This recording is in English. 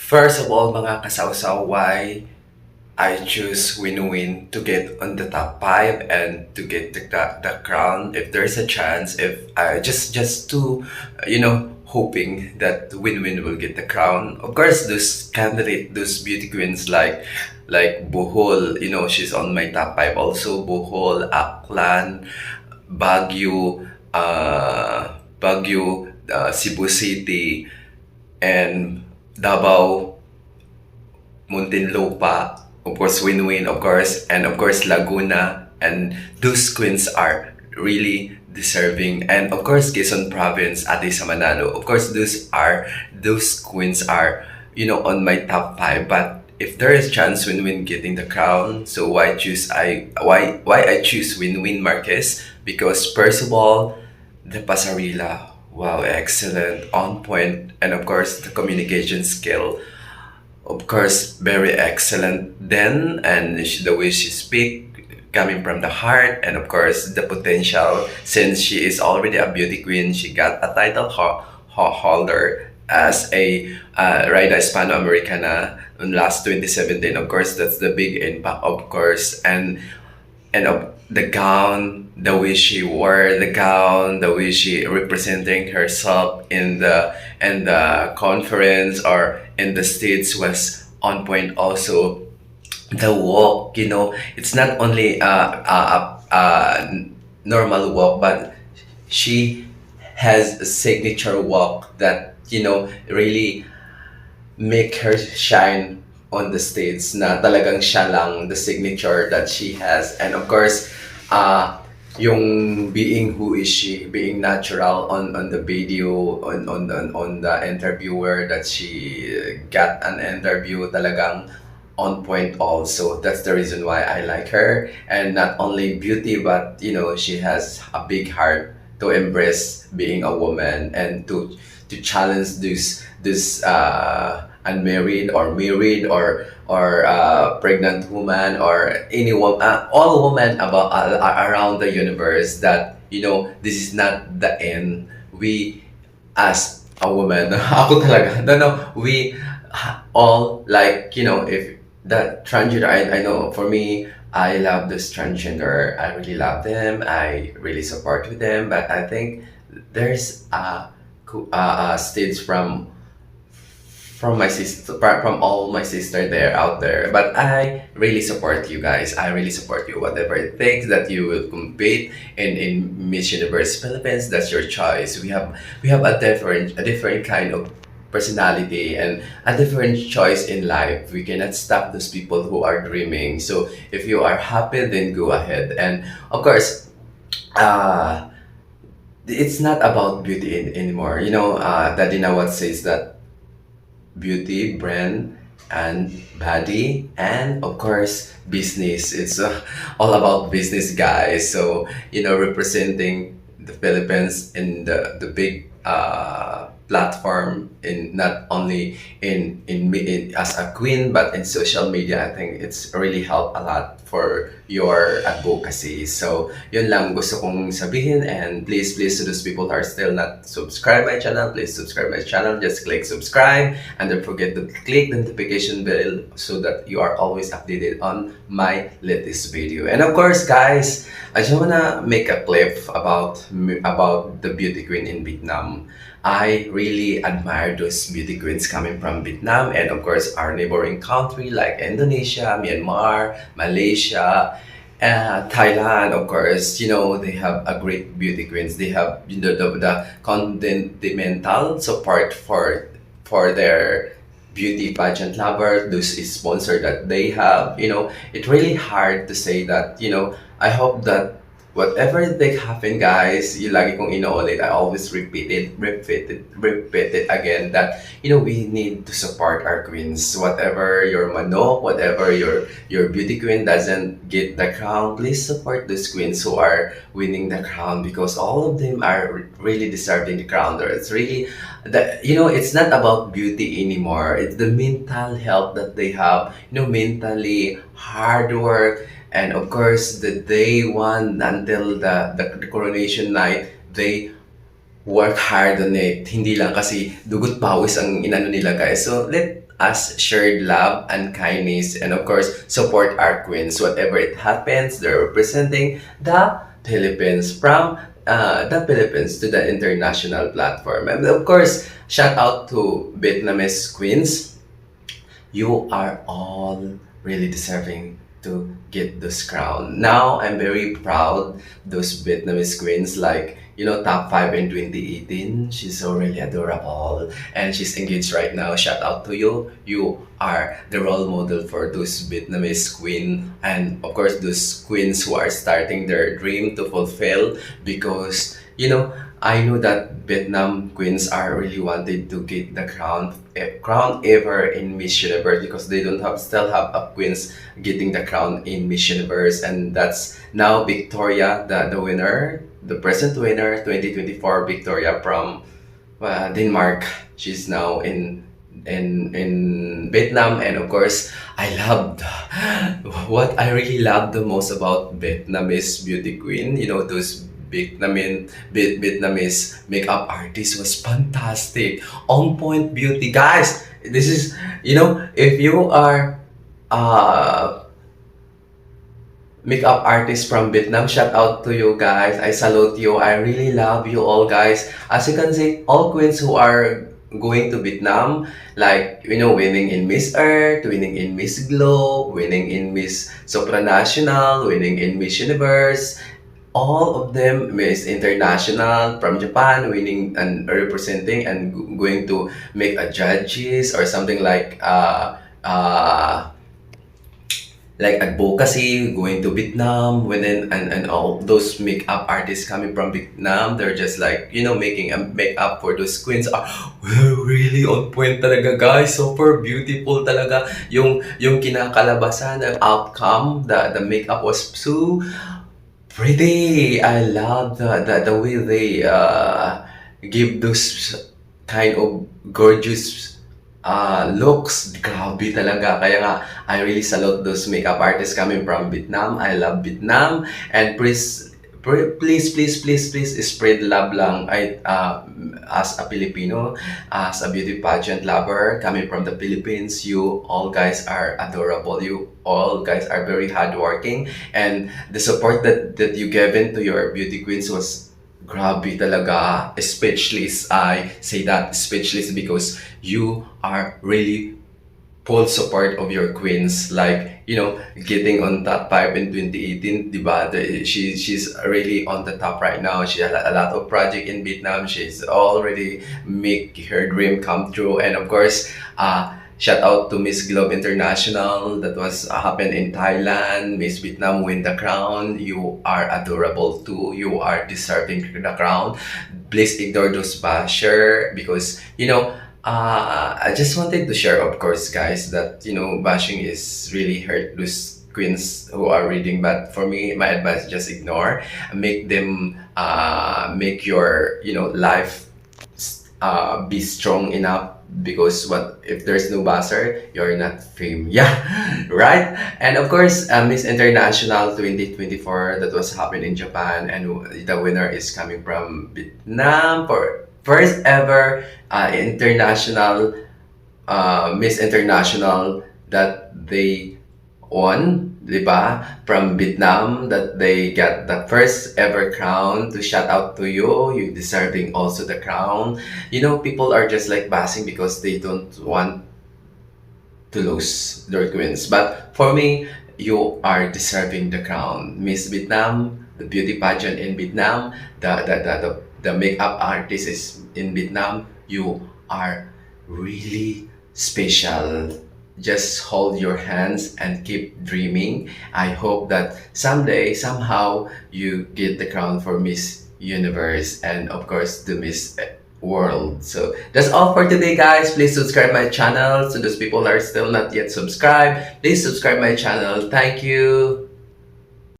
First of all, mga kasawsaw, why I choose Win-Win to get on the top five and to get the crown. If there's a chance, if I just to hoping that Win-Win will get the crown. Of course, those candidate, those beauty queens like Bohol, she's on my top five. Also, Bohol, Aklan, Baguio, Cebu City, and Davao, Muntinlupa, of course Win-Win, of course, and of course Laguna, and those queens are really deserving. And of course Quezon Province, Ate sa Manalo. Of course those queens are on my top five. But if there is chance Win-Win getting the crown, so why I choose Win-Win Marquez? Because first of all, the pasarela, wow, excellent, on point, and of course the communication skill, of course, very excellent then, and the way she speak, coming from the heart, and of course the potential. Since she is already a beauty queen, she got a title holder as a Raida Hispano Americana in last 2017. Of course, that's the big impact, of course, and the gown, the way she wore the gown, the way she representing herself in the conference or in the stage was on point. Also, the walk, it's not only a normal walk, but she has a signature walk that really make her shine on the stage, na talagang siya lang, the signature that she has. And of course, yung being who is she, being natural on the video, on the interviewer that she got an interview, talagang on point also. That's the reason why I like her. And not only beauty, but she has a big heart to embrace being a woman and to challenge this unmarried or married or pregnant woman or any woman, all women about around the universe, that this is not the end. We as a woman, ako talaga, no, we all, like, if the transgender, I know for me, I love this transgender. I really love them. I really support with them. But I think there's a stage from my sister, from all my sister there out there. But I really support you guys. I really support you. Whatever it takes that you will compete in Miss Universe Philippines, that's your choice. We have a different kind of personality and a different choice in life. We cannot stop those people who are dreaming. So if you are happy, then go ahead. And of course, uh, it's not about beauty anymore. Daddy Nawat says that beauty, brand, and body, and of course business. It's all about business, guys. So representing the Philippines in the big platform, in not only in as a queen, but in social media. I think it's really helped a lot for your advocacy. So yun lang gusto kong sabihin, and please to those people who are still not subscribed my channel, please subscribe my channel. Just click subscribe, and don't forget to click the notification bell so that you are always updated on my latest video. And of course, guys, I just wanna make a clip about the beauty queen in Vietnam. I really admire those beauty queens coming from Vietnam, and of course our neighboring country like Indonesia, Myanmar, Malaysia, Thailand. Of course, they have a great beauty queens. They have the continental support for their beauty pageant lover, those sponsor that they have. It's really hard to say that. I hope that whatever they happen, guys, yung lagi kong inuulit, I always repeat it again, that we need to support our queens. Whatever your manok, whatever your beauty queen doesn't get the crown, please support those queens who are winning the crown, because all of them are really deserving the crown. It's really it's not about beauty anymore. It's the mental health that they have, mentally hard work. And of course, the day one until the coronation night, they work hard on it. Hindi lang kasi dugot pawis ang inano nila guys. So let us share love and kindness and of course support our queens. Whatever it happens, they're representing the Philippines from the Philippines to the international platform. And of course, shout out to Vietnamese queens. You are all really deserving to get this crown. Now, I'm very proud those Vietnamese queens like, top 5 in 2018. She's so really adorable and she's engaged right now. Shout out to you. You are the role model for those Vietnamese queen and of course those queens who are starting their dream to fulfill because, I know that Vietnam queens are really wanted to get the crown ever in Miss Universe because they don't have still have a queens getting the crown in Miss Universe and that's now Victoria the winner, the present winner 2024 Victoria from Denmark. She's now in Vietnam and of course I loved what I really loved the most about Vietnamese beauty queen, those Vietnamese makeup artist was fantastic. On point beauty. Guys, this is, if you are makeup artist from Vietnam, shout out to you guys. I salute you. I really love you all guys. As you can see, all queens who are going to Vietnam, like, winning in Miss Earth, winning in Miss Globe, winning in Miss Supranational, winning in Miss Universe, all of them Miss International from Japan, winning and representing and going to make a judges or something like advocacy, going to Vietnam, and all those makeup artists coming from Vietnam, they're just like, making a makeup for those queens are really on point talaga guys. Super beautiful talaga. Yung kinakalabasan, the outcome, the makeup was so pretty. I love the way they give those kind of gorgeous looks. Grabe talaga. Kaya nga, I really salute those makeup artists coming from Vietnam. I love Vietnam. And please spread love lang. As a Filipino, as a beauty pageant lover coming from the Philippines, you all guys are adorable. You all guys are very hardworking, and the support that you given to your beauty queens was grabe talaga. Speechless. I say that speechless because you are really full support of your queens, like, getting on top 5 in 2018, diba? She's really on the top right now. She had a lot of project in Vietnam. She's already make her dream come true. And of course, shout out to Miss Globe International that was happened in Thailand. Miss Vietnam win the crown. You are adorable too. You are deserving the crown. Please ignore those basher because, I just wanted to share, of course, guys, that, bashing is really hurt those queens who are reading. But for me, my advice, just ignore. Make them, make your, life be strong enough because what if there's no buzzer, you're not fame. Yeah, right. And of course, Miss International 2024 that was happening in Japan, and the winner is coming from Vietnam for first ever international Miss International that they won, di ba? From Vietnam, that they got the first ever crown. To shout out to you, you deserving also the crown. People are just like basing because they don't want to lose their queens. But for me, you are deserving the crown. Miss Vietnam, the beauty pageant in Vietnam, the makeup artist is in Vietnam. You are really special. Just hold your hands and keep dreaming. I hope that someday, somehow, you get the crown for Miss Universe and of course the Miss World. So that's all for today, guys. Please subscribe my channel. So those people are still not yet subscribed, please subscribe my channel. Thank you.